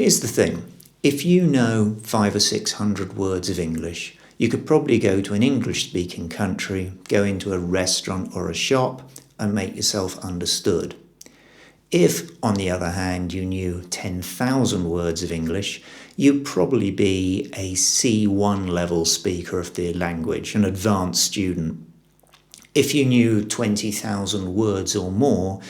Here's the thing. If you know 500 or 600 words of English, you could probably go to an English-speaking country, go into a restaurant or a shop and make yourself understood. If, on the other hand, you knew 10,000 words of English, you'd probably be a C1 level speaker of the language, an advanced student. If you knew 20,000 words or more,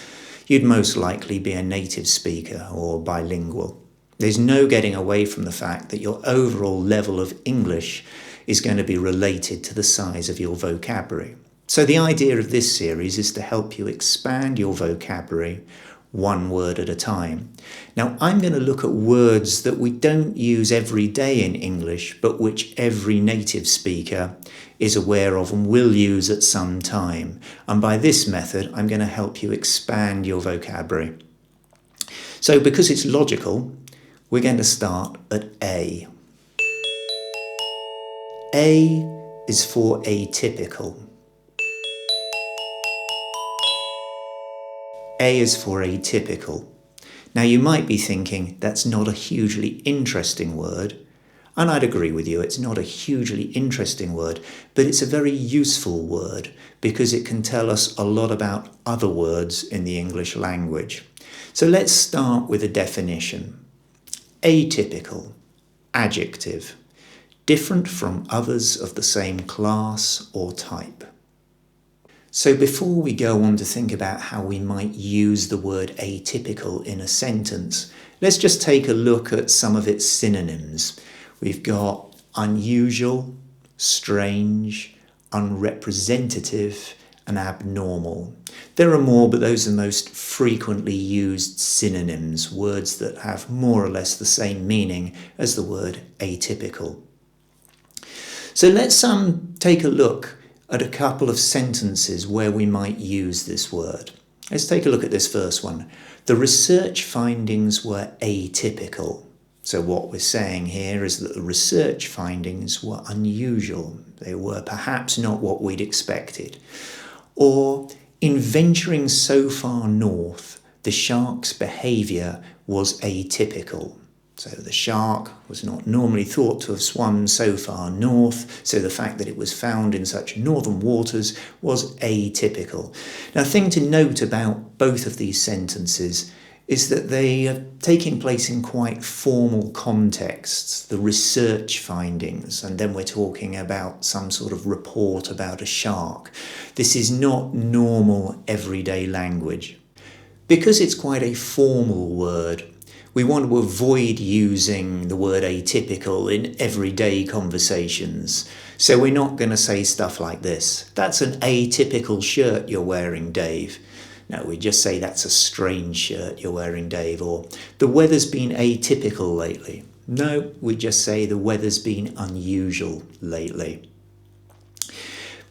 you'd most likely be a native speaker or bilingual. There's no getting away from the fact that your overall level of English is going to be related to the size of your vocabulary. So the idea of this series is to help you expand your vocabulary one word at a time. Now, I'm going to look at words that we don't use every day in English, but which every native speaker is aware of and will use at some time. And by this method, I'm going to help you expand your vocabulary. So because it's logical, we're going to start at A. A is for atypical. A is for atypical. Now you might be thinking that's not a hugely interesting word, and I'd agree with you, it's not a hugely interesting word, but it's a very useful word because it can tell us a lot about other words in the English language. So let's start with a definition. Atypical, adjective, different from others of the same class or type. So before we go on to think about how we might use the word atypical in a sentence, let's just take a look at some of its synonyms. We've got unusual, strange, unrepresentative, and abnormal. There are more, but those are the most frequently used synonyms, words that have more or less the same meaning as the word atypical. So let's take a look at a couple of sentences where we might use this word. Let's take a look at this first one. The research findings were atypical. So what we're saying here is that the research findings were unusual. They were perhaps not what we'd expected. Or, in venturing so far north, the shark's behaviour was atypical. So the shark was not normally thought to have swum so far north, so the fact that it was found in such northern waters was atypical. Now, a thing to note about both of these sentences is that they are taking place in quite formal contexts, the research findings, and then we're talking about some sort of report about a shark. This is not normal everyday language. Because it's quite a formal word, we want to avoid using the word atypical in everyday conversations. So we're not going to say stuff like this. That's an atypical shirt you're wearing, Dave. No, we just say that's a strange shirt you're wearing, Dave. Or the weather's been atypical lately. No, we just say the weather's been unusual lately.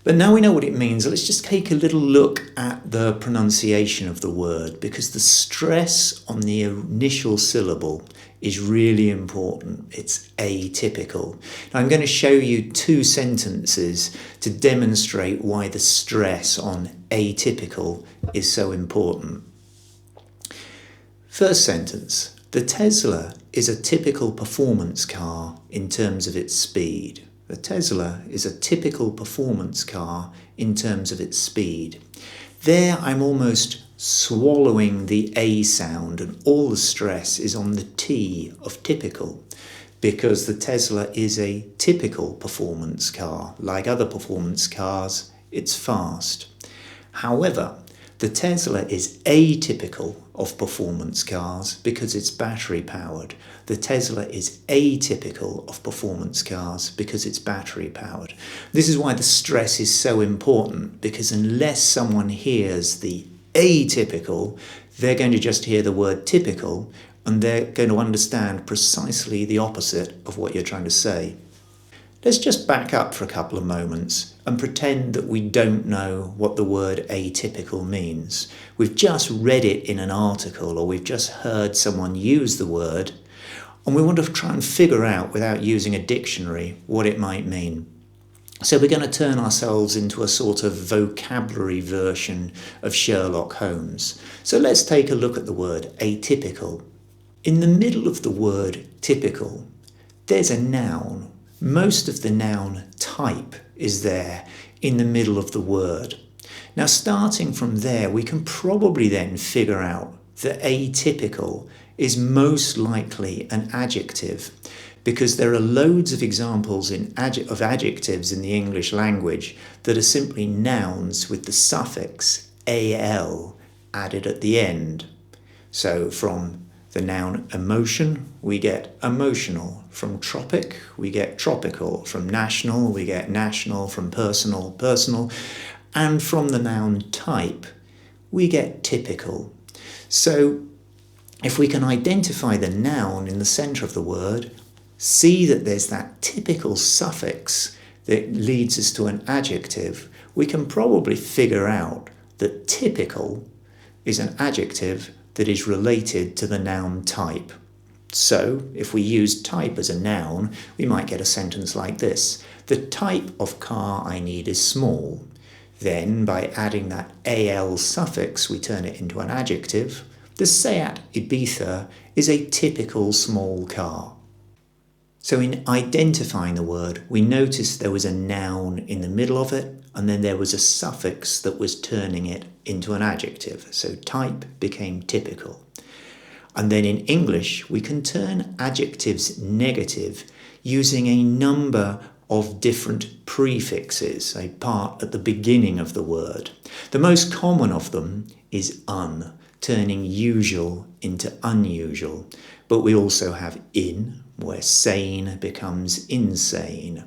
But now we know what it means, let's just take a little look at the pronunciation of the word, because the stress on the initial syllable is really important. It's atypical. Now I'm going to show you two sentences to demonstrate why the stress on atypical is so important. First sentence, the Tesla is a typical performance car in terms of its speed. The Tesla is a typical performance car in terms of its speed. There I'm almost swallowing the A sound and all the stress is on the T of typical because the Tesla is a typical performance car. Like other performance cars, it's fast. However, the Tesla is atypical of performance cars because it's battery powered. The Tesla is atypical of performance cars because it's battery powered. This is why the stress is so important, because unless someone hears the atypical, they're going to just hear the word typical and they're going to understand precisely the opposite of what you're trying to say. Let's just back up for a couple of moments and pretend that we don't know what the word atypical means. We've just read it in an article or we've just heard someone use the word and we want to try and figure out, without using a dictionary, what it might mean. So we're going to turn ourselves into a sort of vocabulary version of Sherlock Holmes. So let's take a look at the word atypical. In the middle of the word typical, there's a noun. Most of the noun type is there in the middle of the word. Now, starting from there, we can probably then figure out that atypical is most likely an adjective, because there are loads of examples of adjectives in the English language that are simply nouns with the suffix al added at the end. So from the noun emotion, we get emotional. From tropic, we get tropical. From national, we get national. From personal, personal. And from the noun type, we get typical. So if we can identify the noun in the centre of the word, see that there's that typical suffix that leads us to an adjective, we can probably figure out that typical is an adjective that is related to the noun type. So, if we use type as a noun, we might get a sentence like this. The type of car I need is small. Then, by adding that al suffix, we turn it into an adjective. The Seat Ibiza is a typical small car. So in identifying the word, we noticed there was a noun in the middle of it, and then there was a suffix that was turning it into an adjective. So type became typical. And then in English, we can turn adjectives negative using a number of different prefixes, a part at the beginning of the word. The most common of them is un, turning usual into unusual. But we also have in, where sane becomes insane.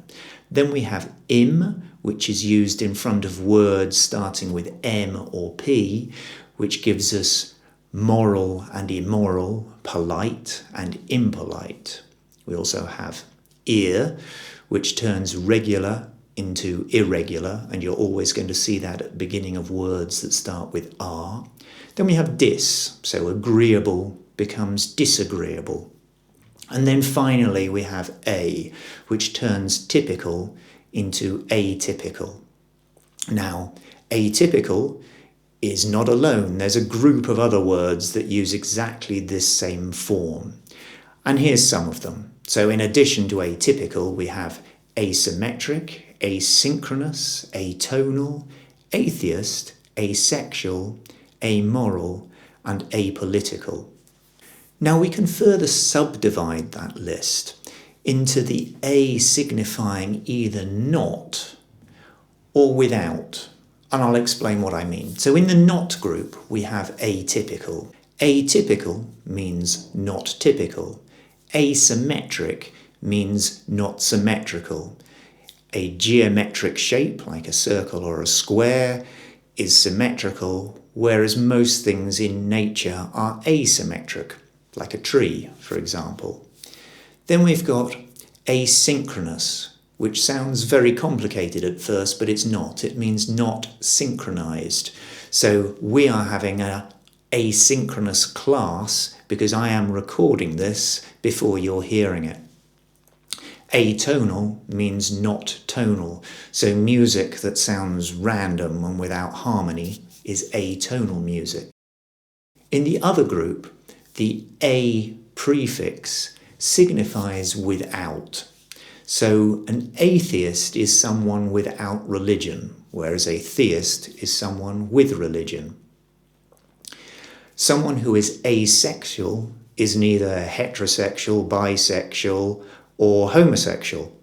Then we have im, which is used in front of words starting with M or P, which gives us moral and immoral, polite and impolite. We also have ir, which turns regular into irregular, and you're always going to see that at the beginning of words that start with R. Then we have dis, so agreeable becomes disagreeable. And then finally we have a, which turns typical into atypical. Now, atypical is not alone. There's a group of other words that use exactly this same form. And here's some of them. So in addition to atypical, we have asymmetric, asynchronous, atonal, atheist, asexual, amoral, and apolitical. Now we can further subdivide that list into the a signifying either not or without, and I'll explain what I mean. So in the not group, we have atypical. Atypical means not typical. Asymmetric means not symmetrical. A geometric shape, like a circle or a square, is symmetrical, whereas most things in nature are asymmetric, like a tree, for example. Then we've got asynchronous, which sounds very complicated at first, but it's not. It means not synchronized. So we are having an asynchronous class because I am recording this before you're hearing it. Atonal means not tonal. So music that sounds random and without harmony is atonal music. In the other group, the a prefix signifies without. So an atheist is someone without religion, whereas a theist is someone with religion. Someone who is asexual is neither heterosexual, bisexual, or homosexual.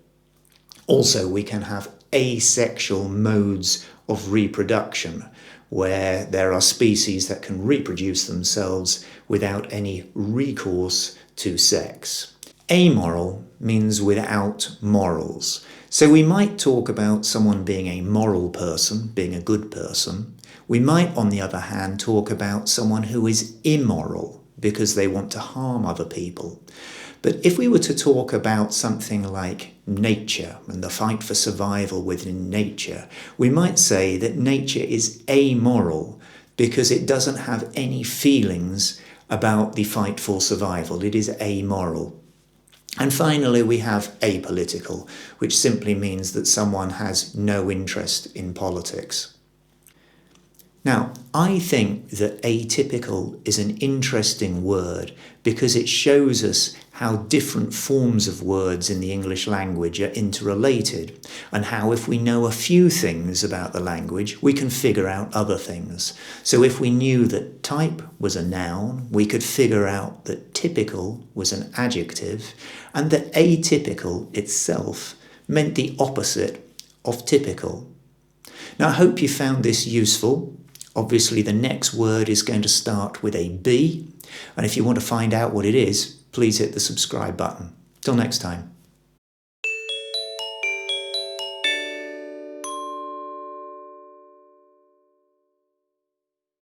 Also, we can have asexual modes of reproduction, where there are species that can reproduce themselves without any recourse to sex. Amoral means without morals. So we might talk about someone being a moral person, being a good person. We might, on the other hand, talk about someone who is immoral because they want to harm other people. But if we were to talk about something like nature and the fight for survival within nature, we might say that nature is amoral because it doesn't have any feelings about the fight for survival. It is amoral. And finally, we have apolitical, which simply means that someone has no interest in politics. Now, I think that atypical is an interesting word because it shows us how different forms of words in the English language are interrelated, and how if we know a few things about the language, we can figure out other things. So if we knew that type was a noun, we could figure out that typical was an adjective, and that atypical itself meant the opposite of typical. Now, I hope you found this useful. Obviously, the next word is going to start with a B, and if you want to find out what it is, please hit the subscribe button. Till next time.